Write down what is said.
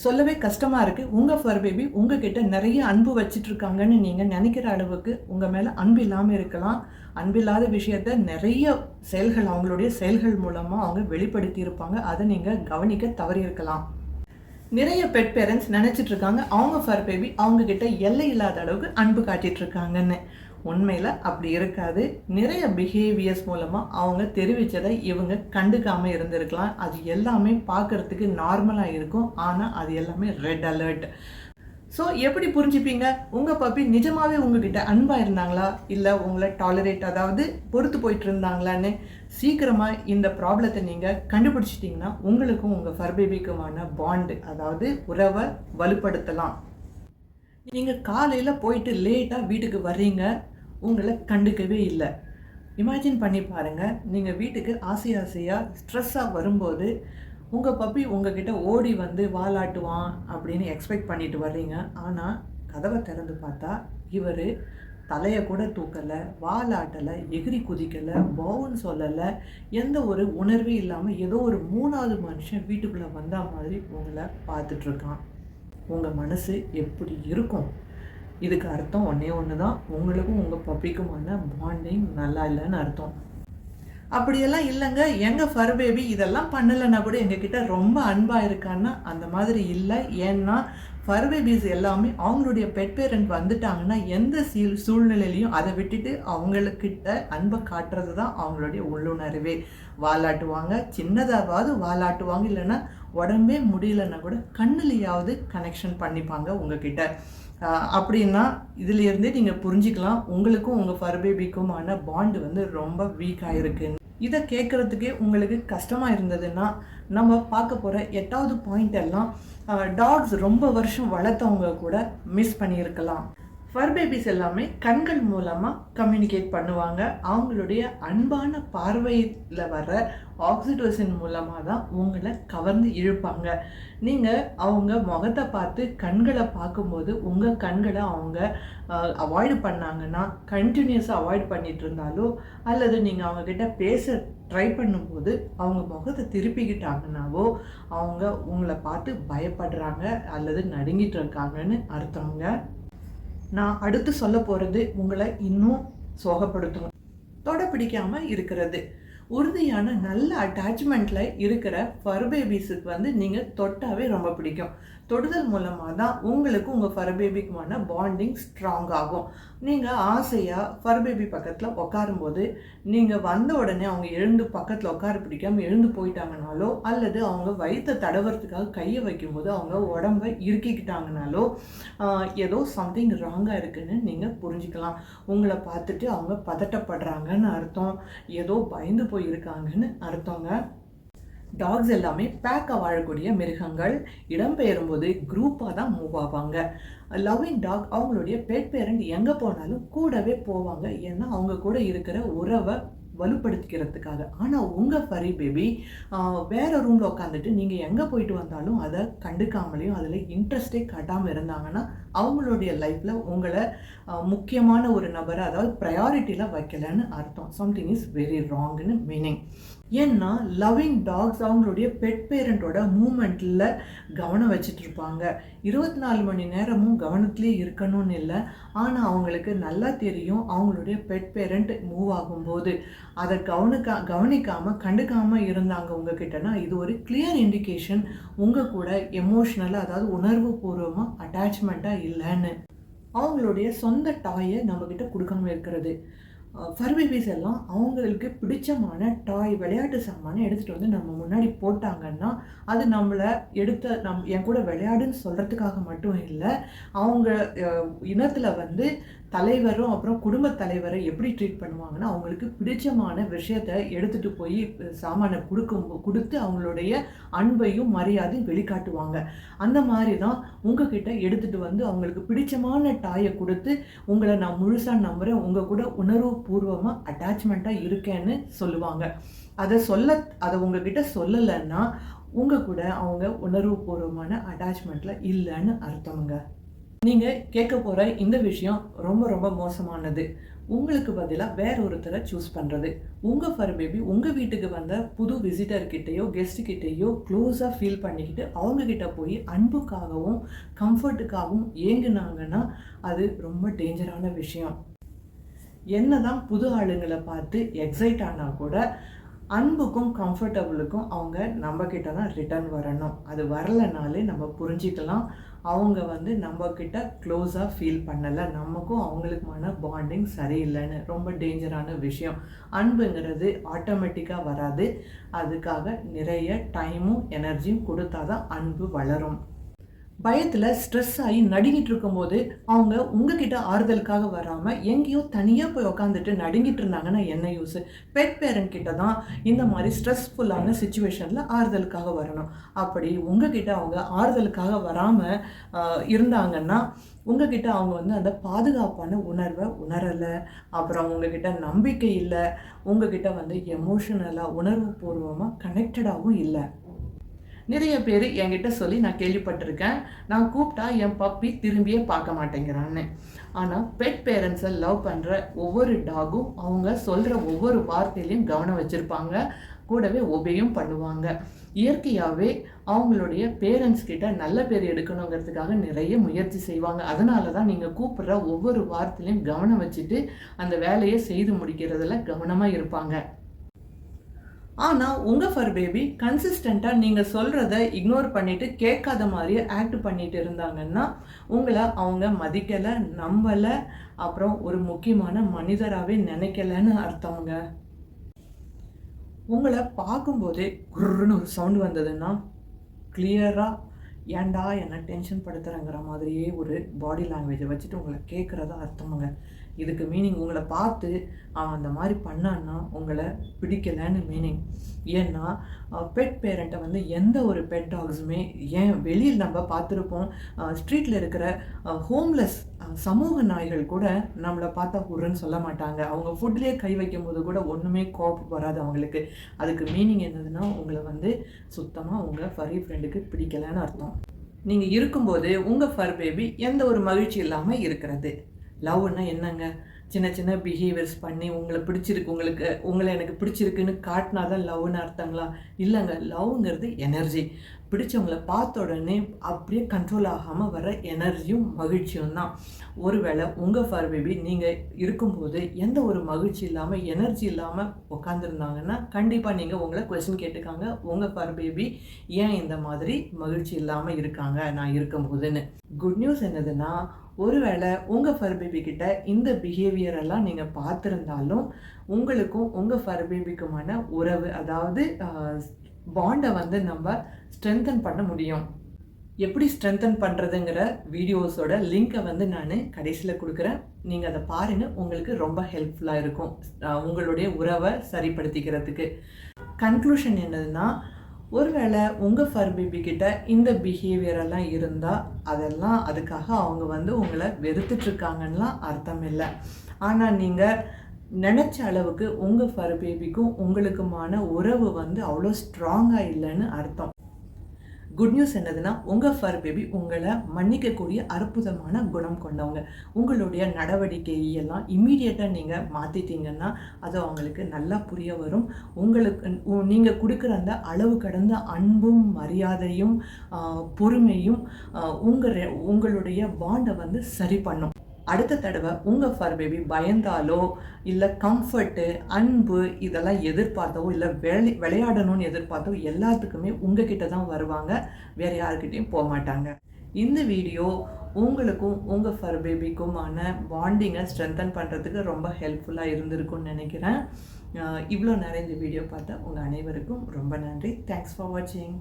சொல்லவே கஷ்டமா இருக்கு. உங்க ஃபர் பேபி உங்ககிட்ட நெறைய அன்பு வச்சுட்ருக்காங்கன்னு நீங்க நெனைக்கிற அளவுக்கு உங்க மேல அன்பு இல்லாம இருக்கலாம். அன்பில்லாத விஷயத்த நெறைய செயல்கள் அவங்களுடைய செயல்கள் மூலமா அவங்க வெளிப்படுத்தியிருப்பாங்க. அத நீங்க கவனிக்க தவறியிருக்கலாம். நிறைய பெட் பேரண்ட்ஸ் நினைச்சிட்டு இருக்காங்க அவங்க ஃபர் பேபி அவங்க கிட்ட எல்லை இல்லாத அளவுக்கு அன்பு காட்டிட்டு இருக்காங்கன்னு. உண்மையில அப்படி இருக்காது. நிறைய பிஹேவியர்ஸ் மூலமா அவங்க தெரிவிச்சதை இவங்க கண்டுக்காம இருந்திருக்கலாம். அது எல்லாமே பார்க்கறதுக்கு நார்மலா இருக்கும். ஆனா அது எல்லாமே ரெட் அலர்ட். ஸோ எப்படி புரிஞ்சுப்பீங்க உங்க பப்பி நிஜமாவே உங்ககிட்ட அன்பா இருந்தாங்களா இல்லை உங்களை டாலரேட் அதாவது பொறுத்து போயிட்டு இருந்தாங்களான்னு? சீக்கிரமா இந்த ப்ராப்ளத்தை நீங்க கண்டுபிடிச்சிட்டிங்கன்னா உங்களுக்கும் உங்க ஃபர் பேபிக்குமான பாண்டு அதாவது உறவை வலுப்படுத்தலாம். நீங்க காலையில போயிட்டு லேட்டா வீட்டுக்கு வர்றீங்க, உங்களை கண்டுக்கவே இல்லை. இமேஜின் பண்ணி பாருங்க, நீங்க வீட்டுக்கு ஆசையா ஸ்ட்ரெஸ்ஸாக வரும்போது உங்கள் பப்பி உங்ககிட்ட ஓடி வந்து வாலாட்டுவான் அப்படின்னு எக்ஸ்பெக்ட் பண்ணிட்டு வர்றீங்க. ஆனால் கதவை திறந்து பார்த்தா இவர் தலையை கூட தூக்கலை, வாலாட்டலை, எகிரி குதிக்கலை, பவுன்னு சொல்லலை, எந்த ஒரு உணர்வே இல்லாமல் ஏதோ ஒரு மூணாவது மனுஷன் வீட்டுக்குள்ளே வந்த மாதிரி உங்களை பார்த்துட்ருக்கான். உங்கள் மனசு எப்படி இருக்கும்? இதுக்கு அர்த்தம் ஒன்று தான், உங்களுக்கும் உங்கள் பப்பிக்குமான பாண்டிங் நல்லா இல்லைன்னு அர்த்தம். அப்படியெல்லாம் இல்லைங்க, எங்கள் ஃபர் பேபி இதெல்லாம் பண்ணலைன்னா கூட எங்ககிட்ட ரொம்ப அன்பாக இருக்கான்னா அந்த மாதிரி இல்லை. ஏன்னா ஃபர் பேபிஸ் எல்லாமே அவங்களுடைய பெட் பேரண்ட் வந்துட்டாங்கன்னா எந்த சூழ்நிலையிலையும் அதை விட்டுட்டு அவங்களுக்கிட்ட அன்பை காட்டுறது தான் அவங்களுடைய உள்ளுணர்வே. வாலாட்டுவாங்க, சின்னதாவது வாலாட்டுவாங்க, இல்லைன்னா உடம்பே முடியலன்னா கூட கண்ணுலையாவது கனெக்ஷன் பண்ணிப்பாங்க உங்ககிட்ட. அப்படின்னா இதுலேருந்தே நீங்கள் புரிஞ்சிக்கலாம் உங்களுக்கும் உங்கள் ஃபர் பேபிக்குமான பாண்டு வந்து ரொம்ப வீக்காக இருக்குன்னு. இதை கேட்குறதுக்கே உங்களுக்கு கஷ்டமாக இருந்ததுன்னா நம்ம பார்க்க போகிற 8வது பாயிண்ட் எல்லாம் டாக்ஸ் ரொம்ப வருஷம் வளர்த்தவங்க கூட மிஸ் பண்ணியிருக்கலாம். ஃபர் பேபிஸ் எல்லாமே கண்கள் மூலமாக கம்யூனிகேட் பண்ணுவாங்க. அவங்களுடைய அன்பான பார்வையில் வர ஆக்சிடோசின் மூலமாக தான் உங்களை கவர்ந்து இழுப்பாங்க. நீங்கள் அவங்க முகத்தை பார்த்து கண்களை பார்க்கும்போது உங்கள் கண்களை அவங்க அவாய்டு பண்ணாங்கன்னா, கண்டினியூஸாக அவாய்ட் பண்ணிட்டு இருந்தாலோ, அல்லது நீங்கள் அவங்கக்கிட்ட பேச ட்ரை பண்ணும்போது அவங்க முகத்தை திருப்பிக்கிட்டாங்கன்னாவோ அவங்க உங்களை பார்த்து பயப்படுறாங்க அல்லது நடுங்கிட்டு இருக்காங்கன்னு அர்த்தங்க. நான் அடுத்து சொல்ல போகிறது உங்களை இன்னும் சோகப்படுத்தும். தொட பிடிக்காமல் இருக்கிறது. உறுதியான நல்ல அட்டாச்மெண்ட்டில் இருக்கிற ஃபர் பேபிஸுக்கு வந்து நீங்கள் தொட்டாவே ரொம்ப பிடிக்கும். தொடுதல் மூலமாக தான் உங்களுக்கு உங்கள் ஃபர் பேபிக்குமான பாண்டிங் ஸ்ட்ராங் ஆகும். நீங்கள் ஆசையாக ஃபர் பேபி பக்கத்தில் உட்காரும்போது நீங்கள் வந்த உடனே அவங்க எழுந்து பக்கத்தில் உட்கார பிடிக்காமல் எழுந்து போயிட்டாங்கனாலோ, அல்லது அவங்க வயிற்றை தடவுறதுக்காக கையை வைக்கும்போது அவங்க உடம்பை இறுக்கிக்கிட்டாங்கனாலோ ஏதோ சம்திங் ராங்காக இருக்குதுன்னு நீங்கள் புரிஞ்சுக்கலாம். உங்களை பார்த்துட்டு அவங்க பதட்டப்படுறாங்கன்னு அர்த்தம், ஏதோ பயந்து போயிருக்காங்கன்னு அர்த்தங்க. டாக்ஸ் எல்லாமே பேக்காக வாழக்கூடிய மிருகங்கள். இடம்பெயரும்போது குரூப்பாக தான் மூவ் ஆவாங்க. லவ்விங் டாக் அவங்களுடைய பெட் பேரண்ட் எங்கே போனாலும் கூடவே போவாங்க. ஏன்னா அவங்க கூட இருக்கிற உறவை வலுப்படுத்திக்கிறதுக்காக. ஆனால் உங்கள் ஃபரி பேபி வேறு ரூமில் உட்காந்துட்டு நீங்கள் எங்கே போயிட்டு வந்தாலும் அதை கண்டுக்காமலையும் அதில் இன்ட்ரெஸ்டே காட்டாமல் இருந்தாங்கன்னா அவங்களுடைய லைஃப்பில் உங்களை முக்கியமான ஒரு நபரை அதாவது ப்ரையாரிட்டியில் வைக்கலைன்னு அர்த்தம். சம்திங் இஸ் வெரி ராங்னு மீனிங். ஏன்னா லவ்விங் டாக்ஸ் அவங்களுடைய பெட் பேரண்ட்டோட மூமெண்ட்டில் கவனம் வச்சுட்டு இருப்பாங்க. 24 மணி நேரமும் கவனத்திலே இருக்கணும்னு இல்லை. ஆனால் அவங்களுக்கு நல்லா தெரியும் அவங்களுடைய பெட் பேரண்ட் மூவ் ஆகும்போது அதை கவனிக்காமல் கண்டுக்காமல் இருந்தாங்க உங்ககிட்டனா இது ஒரு கிளியர் இண்டிகேஷன் உங்கள் கூட எமோஷ்னலாக அதாவது உணர்வு பூர்வமாக அட்டாச்மெண்ட்டாக இல்லைன்னு. அவங்களுடைய சொந்த டாயை நம்மக்கிட்ட கொடுக்காம இருக்கிறது. ஃபர் பேபிஸ் எல்லாம் அவங்களுக்கு பிடிச்சமான டாய் விளையாட்டு சாமானை எடுத்துகிட்டு வந்து நம்ம முன்னாடி போட்டாங்கன்னா அது நம்மளை என் கூட விளையாடுன்னு சொல்கிறதுக்காக மட்டும் இல்லை, அவங்க இனத்தில் வந்து தலைவரும் அப்புறம் குடும்ப தலைவரை எப்படி ட்ரீட் பண்ணுவாங்கன்னா அவங்களுக்கு பிடிச்சமான விஷயத்தை எடுத்துகிட்டு போய் சாமானை கொடுத்து அவங்களுடைய அன்பையும் மரியாதையும் வெளிக்காட்டுவாங்க. அந்த மாதிரி தான் உங்ககிட்ட எடுத்துகிட்டு வந்து அவங்களுக்கு பிடிச்சமான டாயை கொடுத்து உங்களை நான் முழுசாக நம்புகிறேன், உங்கள் கூட உணர்வு பூர்வமாக அட்டாச்மெண்ட்டாக இருக்கேன்னு சொல்லுவாங்க. அதை உங்ககிட்ட சொல்லலைன்னா உங்கள் கூட அவங்க உணர்வு பூர்வமான அட்டாச்மெண்ட்டில் இல்லைன்னு அர்த்தமுங்க. நீங்கள் கேட்க போகிற இந்த விஷயம் ரொம்ப ரொம்ப மோசமானது. உங்களுக்கு பதிலாக வேற ஒருத்தரை சூஸ் பண்ணுறது. உங்கள் ஃபர் பேபி உங்கள் வீட்டுக்கு வந்த புது விசிட்டர்கிட்டையோ கெஸ்ட்டுக்கிட்டேயோ க்ளோஸாக ஃபீல் பண்ணிக்கிட்டு அவங்கக்கிட்ட போய் அன்புக்காகவும் கம்ஃபர்ட்டுக்காகவும் ஏங்குனாங்கன்னா அது ரொம்ப டேஞ்சரான விஷயம். என்னதான் புது ஆளுங்களை பார்த்து எக்ஸைட் ஆனால் கூட அன்புக்கும் கம்ஃபர்டபுளுக்கும் அவங்க நம்மக்கிட்ட தான் ரிட்டர்ன் வரணும். அது வரலைனாலே நம்ம புரிஞ்சிக்கலாம் அவங்க நம்மக்கிட்ட க்ளோஸாக ஃபீல் பண்ணலை, நமக்கும் அவங்களுக்குமான பாண்டிங் சரியில்லைன்னு. ரொம்ப டேஞ்சரான விஷயம். அன்புங்கிறது ஆட்டோமேட்டிக்காக வராது. அதுக்காக நிறைய டைமும் எனர்ஜியும் கொடுத்தா தான் அன்பு வளரும். பயத்தில் ஸ்ட்ரெஸ் ஆகி நடுங்கிட்டு இருக்கும்போது அவங்க உங்ககிட்ட ஆறுதலுக்காக வராமல் எங்கேயோ தனியாக போய் உக்காந்துட்டு நடுங்கிட்டு இருந்தாங்கன்னா என்ன யூஸு? பெட் பேரண்ட் கிட்ட தான் இந்த மாதிரி ஸ்ட்ரெஸ்ஃபுல்லான சுச்சுவேஷனில் ஆறுதலுக்காக வரணும். அப்படி உங்ககிட்ட அவங்க ஆறுதலுக்காக வராமல் இருந்தாங்கன்னா உங்ககிட்ட அவங்க அந்த பாதுகாப்பான உணர்வை உணரலை, அப்புறம் உங்ககிட்ட நம்பிக்கை இல்லை, உங்ககிட்ட எமோஷனலாக உணர்வு பூர்வமாக கனெக்டடாகவும் இல்லை. நிறைய பேர் என்கிட்ட சொல்லி நான் கேள்விப்பட்டிருக்கேன், நான் கூப்பிட்டா என் பப்பி திரும்பியே பார்க்க மாட்டேங்கிறான்னு. ஆனால் பெட் பேரண்ட்ஸை லவ் பண்ணுற ஒவ்வொரு டாகும் அவங்க சொல்கிற ஒவ்வொரு வார்த்தையிலையும் கவனம் வச்சுருப்பாங்க, கூடவே ஒபேயும் பண்ணுவாங்க. இயற்கையாகவே அவங்களுடைய பேரண்ட்ஸ் கிட்ட நல்ல பேர் எடுக்கணுங்கிறதுக்காக நிறைய முயற்சி செய்வாங்க. அதனால தான் நீங்கள் கூப்பிட்ற ஒவ்வொரு வார்த்தையிலையும் கவனம் வச்சுட்டு அந்த வேலையை செய்து முடிக்கிறதுல கவனமாக இருப்பாங்க. ஆனால் உங்கள் ஃபர் பேபி கன்சிஸ்டண்ட்டாக நீங்கள் சொல்கிறத இக்னோர் பண்ணிவிட்டு கேட்காத மாதிரியே ஆக்ட் பண்ணிட்டு இருந்தாங்கன்னா உங்களை அவங்க மதிக்கலை, நம்பலை, அப்புறம் ஒரு முக்கியமான மனிதராகவே நினைக்கலைன்னு அர்த்தங்க. உங்களை பார்க்கும்போதே குர்ன்னு ஒரு சவுண்டு வந்ததுன்னா கிளியராக ஏன்டா என்ன டென்ஷன் படுத்துகிறேங்கிற மாதிரியே ஒரு பாடி லாங்குவேஜை வச்சுட்டு உங்களை கேட்குறதா அர்த்தமுங்க. இதுக்கு மீனிங் உங்களை பார்த்து அவன் அந்த மாதிரி பண்ணான்னா உங்களை பிடிக்கலைன்னு மீனிங். ஏன்னா பெட் பேரண்ட்டை எந்த ஒரு பெட் டாக்ஸுமே ஏன் வெளியில் நம்ம பார்த்துருப்போம், ஸ்ட்ரீட்டில் இருக்கிற ஹோம்லெஸ் சமூக நாய்கள் கூட நம்மளை பார்த்தா உருன்னு சொல்ல மாட்டாங்க. அவங்க ஃபுட்லேயே கை வைக்கும் போது கூட ஒன்றுமே கோபம் வராது அவங்களுக்கு. அதுக்கு மீனிங் என்னதுன்னா உங்களை சுத்தமாக உங்கள் ஃபர்ரி ஃப்ரெண்டுக்கு பிடிக்கலைன்னு அர்த்தம். நீங்கள் இருக்கும்போது உங்கள் ஃபர் பேபி எந்த ஒரு மகிழ்ச்சி இல்லாமல் இருக்கிறது. லவ்னா என்னங்க? சின்ன சின்ன பிஹேவியர்ஸ் பண்ணி உங்களை எனக்கு பிடிச்சிருக்குன்னு காட்டினா தான் லவ்னு அர்த்தங்களா? இல்லைங்க, லவ்ங்கிறது எனர்ஜி. பிடிச்சவங்கள பார்த்த உடனே அப்படியே கண்ட்ரோல் ஆகாமல் வர எனர்ஜியும் மகிழ்ச்சியும் தான். ஒருவேளை உங்கள் ஃபர் பேபி நீங்கள் இருக்கும்போது எந்த ஒரு மகிழ்ச்சி இல்லாமல் எனர்ஜி இல்லாமல் உட்காந்துருந்தாங்கன்னா கண்டிப்பாக நீங்கள் உங்களை கொஸ்டின் கேட்டுக்காங்க, உங்கள் ஃபர் பேபி ஏன் இந்த மாதிரி மகிழ்ச்சி இல்லாமல் இருக்காங்க நான் இருக்கும்போதுன்னு. குட் நியூஸ் என்னதுன்னா, ஒருவேளை உங்கள் ஃபர் பேபி கிட்ட இந்த பிஹேவியரெல்லாம் நீங்கள் பார்த்துருந்தாலும் உங்களுக்கும் உங்கள் ஃபர் பேபிக்குமான உறவு, அதாவது பாண்டை நம்ம ஸ்ட்ரென்தன் பண்ண முடியும். எப்படி ஸ்ட்ரென்தன் பண்ணுறதுங்கிற வீடியோஸோட லிங்க்கை நான் கடைசியில் கொடுக்குறேன். நீங்கள் அதை பாருங்கள், உங்களுக்கு ரொம்ப ஹெல்ப்ஃபுல்லாக இருக்கும் உங்களுடைய உறவை சரிப்படுத்திக்கிறதுக்கு. கன்க்ளூஷன் என்னதுன்னா, ஒருவேளை உங்கள் ஃபர் பேபி கிட்ட இந்த பிஹேவியரெல்லாம் இருந்தால் அதுக்காக அவங்க உங்களை வெறுத்துட்ருக்காங்கன்னெலாம் அர்த்தம் இல்லை. ஆனால் நீங்கள் நினச்ச அளவுக்கு உங்கள் ஃபர் பேபிக்கும் உங்களுக்குமான உறவு அவ்வளோ ஸ்ட்ராங்காக இல்லைன்னு அர்த்தம். குட் நியூஸ் என்னதுன்னா, உங்கள் ஃபர் பேபி உங்களை மன்னிக்கக்கூடிய அற்புதமான குணம் கொண்டவங்க. உங்களுடைய நடவடிக்கையெல்லாம் இம்மீடியட்டாக நீங்கள் மாற்றிட்டீங்கன்னா அது அவங்களுக்கு நல்லா புரிய வரும். நீங்கள் கொடுக்குற அந்த அளவு கடந்த அன்பும் மரியாதையும் பொறுமையும் உங்களுடைய பாண்டை சரி பண்ணும். அடுத்த தடவை உங்கள் ஃபர் பேபி பயந்தாலோ இல்லை கம்ஃபர்ட்டு அன்பு இதெல்லாம் எதிர்பார்த்தோ இல்லை விளையாடணும்னு எதிர்பார்த்தோ எல்லாத்துக்குமே உங்ககிட்ட தான் வருவாங்க, வேறு யாருக்கிட்டையும் போக மாட்டாங்க. இந்த வீடியோ உங்களுக்கும் உங்கள் ஃபர் பேபிக்குமான பாண்டிங்கை ஸ்ட்ரென்தன் பண்ணுறதுக்கு ரொம்ப ஹெல்ப்ஃபுல்லாக இருந்திருக்கும்னு நினைக்கிறேன். இவ்வளோ நேரம் இந்த வீடியோ பார்த்த உங்கள் அனைவருக்கும் ரொம்ப நன்றி. தேங்க்ஸ் ஃபார் வாட்சிங்.